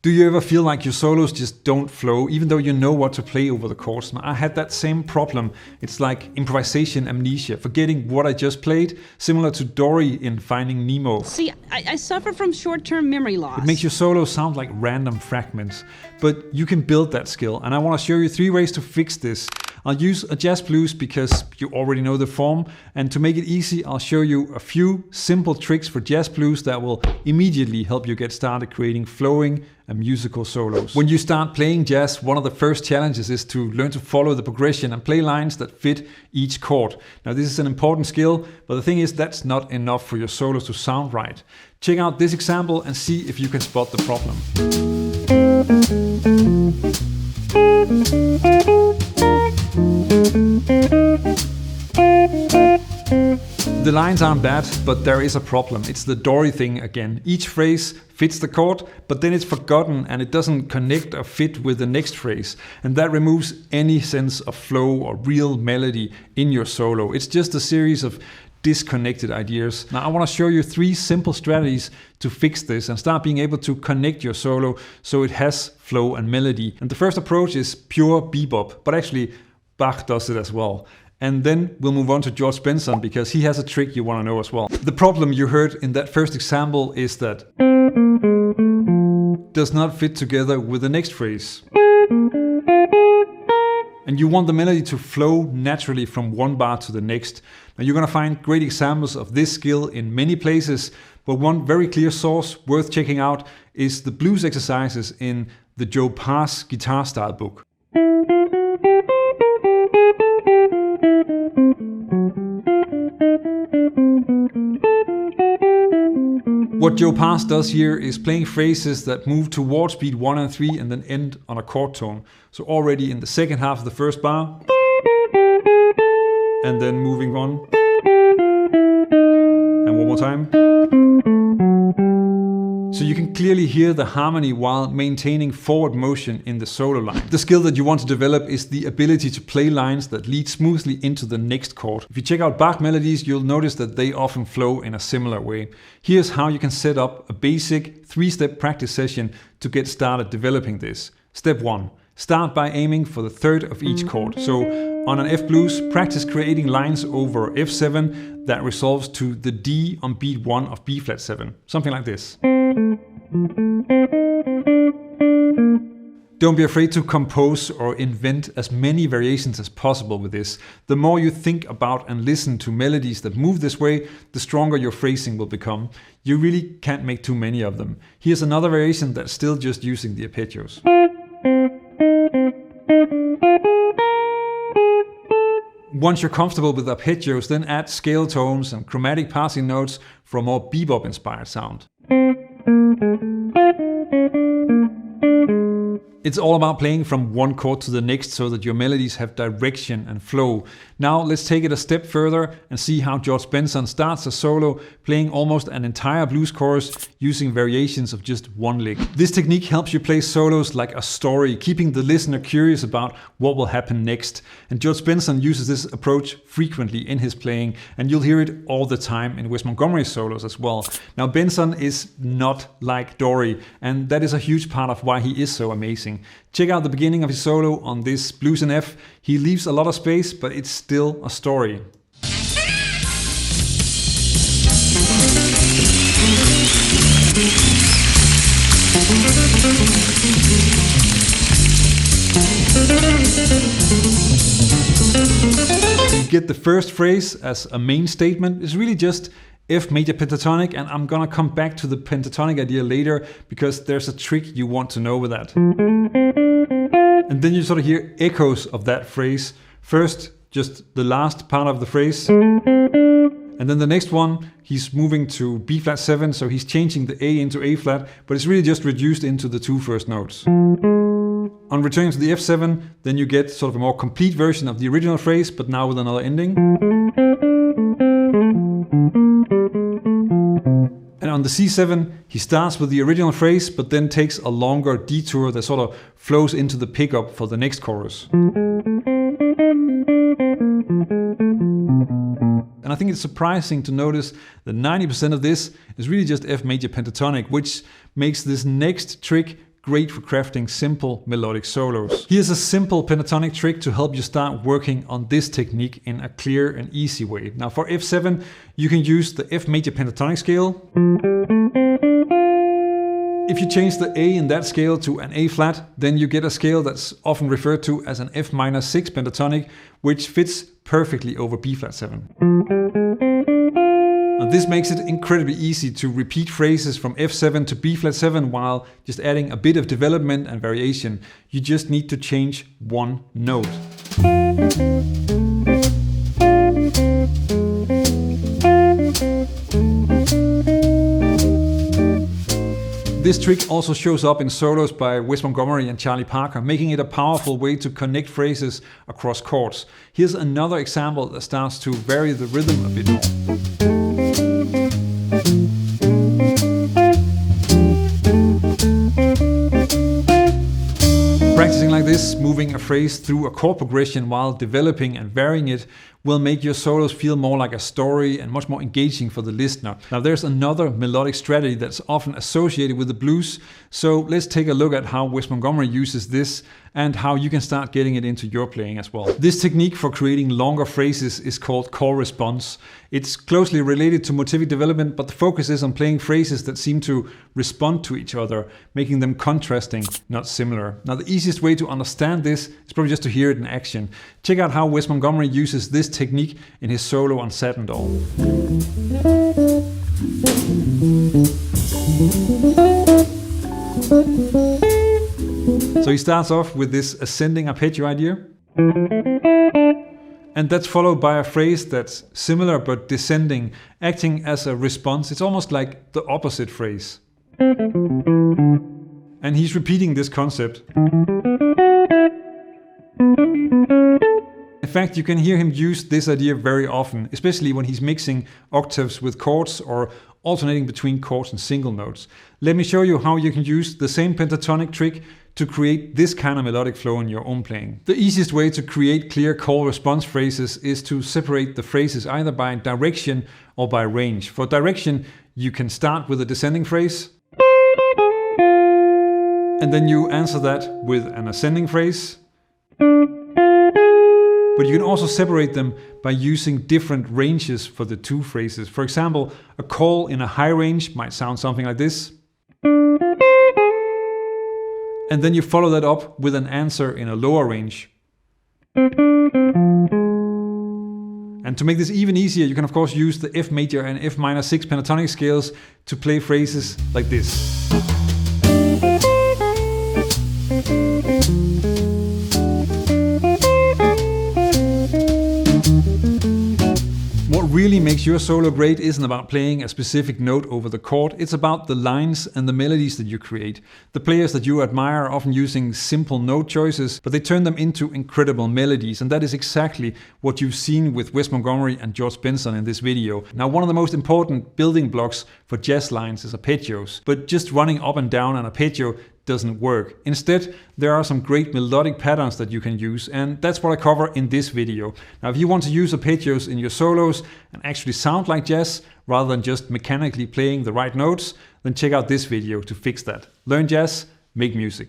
Do you ever feel like your solos just don't flow, even though you know what to play over the chords? I had that same problem. It's like improvisation amnesia, forgetting what I just played, similar to Dory in Finding Nemo. See, I suffer from short-term memory loss. It makes your solos sound like random fragments, but you can build that skill, and I want to show you 3 ways to fix this. I'll use a jazz blues because you already know the form, and to make it easy, I'll show you a few simple tricks for jazz blues that will immediately help you get started creating flowing and musical solos. When you start playing jazz, one of the first challenges is to learn to follow the progression and play lines that fit each chord. Now this is an important skill, but the thing is that's not enough for your solos to sound right. Check out this example and see if you can spot the problem. The lines aren't bad, but there is a problem. It's the Dory thing again. Each phrase fits the chord, but then it's forgotten and it doesn't connect or fit with the next phrase. And that removes any sense of flow or real melody in your solo. It's just a series of disconnected ideas. Now I want to show you 3 simple strategies to fix this and start being able to connect your solo so it has flow and melody. And the first approach is pure bebop, but actually Bach does it as well. And then we'll move on to George Benson because he has a trick you want to know as well. The problem you heard in that first example is that does not fit together with the next phrase. And you want the melody to flow naturally from one bar to the next. Now you're going to find great examples of this skill in many places, but one very clear source worth checking out is the blues exercises in the Joe Pass guitar style book. What Joe Pass does here is playing phrases that move towards beat 1 and 3 and then end on a chord tone. So already in the second half of the first bar, and then moving on, and one more time. So you can clearly hear the harmony while maintaining forward motion in the solo line. The skill that you want to develop is the ability to play lines that lead smoothly into the next chord. If you check out Bach melodies, you'll notice that they often flow in a similar way. Here's how you can set up a basic 3-step practice session to get started developing this. Step 1. Start by aiming for the third of each chord. So on an F blues, practice creating lines over F7 that resolves to the D on beat 1 of B flat 7. Something like this. Don't be afraid to compose or invent as many variations as possible with this. The more you think about and listen to melodies that move this way, the stronger your phrasing will become. You really can't make too many of them. Here's another variation that's still just using the arpeggios. Once you're comfortable with arpeggios, then add scale tones and chromatic passing notes for a more bebop-inspired sound. It's all about playing from one chord to the next so that your melodies have direction and flow. Now let's take it a step further and see how George Benson starts a solo playing almost an entire blues chorus using variations of just one lick. This technique helps you play solos like a story, keeping the listener curious about what will happen next. And George Benson uses this approach frequently in his playing, and you'll hear it all the time in Wes Montgomery's solos as well. Now Benson is not like Dory, and that is a huge part of why he is so amazing. Check out the beginning of his solo on this blues in F. He leaves a lot of space, but it's still a story. You get the first phrase as a main statement. It's really just F major pentatonic, and I'm gonna come back to the pentatonic idea later because there's a trick you want to know with that. And then you sort of hear echoes of that phrase. First, just the last part of the phrase. And then the next one, he's moving to B flat 7, so he's changing the A into A flat, but it's really just reduced into the 2 first notes. On returning to the F7, then you get sort of a more complete version of the original phrase, but now with another ending. And on the C7, he starts with the original phrase, but then takes a longer detour that sort of flows into the pickup for the next chorus. And I think it's surprising to notice that 90% of this is really just F major pentatonic, which makes this next trick great for crafting simple melodic solos. Here's a simple pentatonic trick to help you start working on this technique in a clear and easy way. Now for F7, you can use the F major pentatonic scale. If you change the A in that scale to an A flat, then you get a scale that's often referred to as an F minor 6 pentatonic, which fits perfectly over B flat 7. And this makes it incredibly easy to repeat phrases from F7 to B flat 7 while just adding a bit of development and variation. You just need to change one note. This trick also shows up in solos by Wes Montgomery and Charlie Parker, making it a powerful way to connect phrases across chords. Here's another example that starts to vary the rhythm a bit more. Practicing like this, moving a phrase through a chord progression while developing and varying it, will make your solos feel more like a story and much more engaging for the listener. Now there's another melodic strategy that's often associated with the blues, so let's take a look at how Wes Montgomery uses this and how you can start getting it into your playing as well. This technique for creating longer phrases is called chord response. It's closely related to motivic development, but the focus is on playing phrases that seem to respond to each other, making them contrasting, not similar. Now the easiest way to understand this is probably just to hear it in action. Check out how Wes Montgomery uses this technique in his solo on Satin Doll. So he starts off with this ascending arpeggio idea. And that's followed by a phrase that's similar but descending, acting as a response. It's almost like the opposite phrase. And he's repeating this concept. In fact, you can hear him use this idea very often, especially when he's mixing octaves with chords or alternating between chords and single notes. Let me show you how you can use the same pentatonic trick to create this kind of melodic flow in your own playing. The easiest way to create clear chord response phrases is to separate the phrases either by direction or by range. For direction, you can start with a descending phrase, and then you answer that with an ascending phrase. But you can also separate them by using different ranges for the two phrases. For example, a call in a high range might sound something like this. And then you follow that up with an answer in a lower range. And to make this even easier, you can of course use the F major and F minor 6 pentatonic scales to play phrases like this. What really makes your solo great isn't about playing a specific note over the chord, it's about the lines and the melodies that you create. The players that you admire are often using simple note choices, but they turn them into incredible melodies, and that is exactly what you've seen with Wes Montgomery and George Benson in this video. Now, one of the most important building blocks for jazz lines is arpeggios, but just running up and down an arpeggio doesn't work. Instead, there are some great melodic patterns that you can use, and that's what I cover in this video. Now, if you want to use arpeggios in your solos and actually sound like jazz rather than just mechanically playing the right notes, then check out this video to fix that. Learn jazz, make music.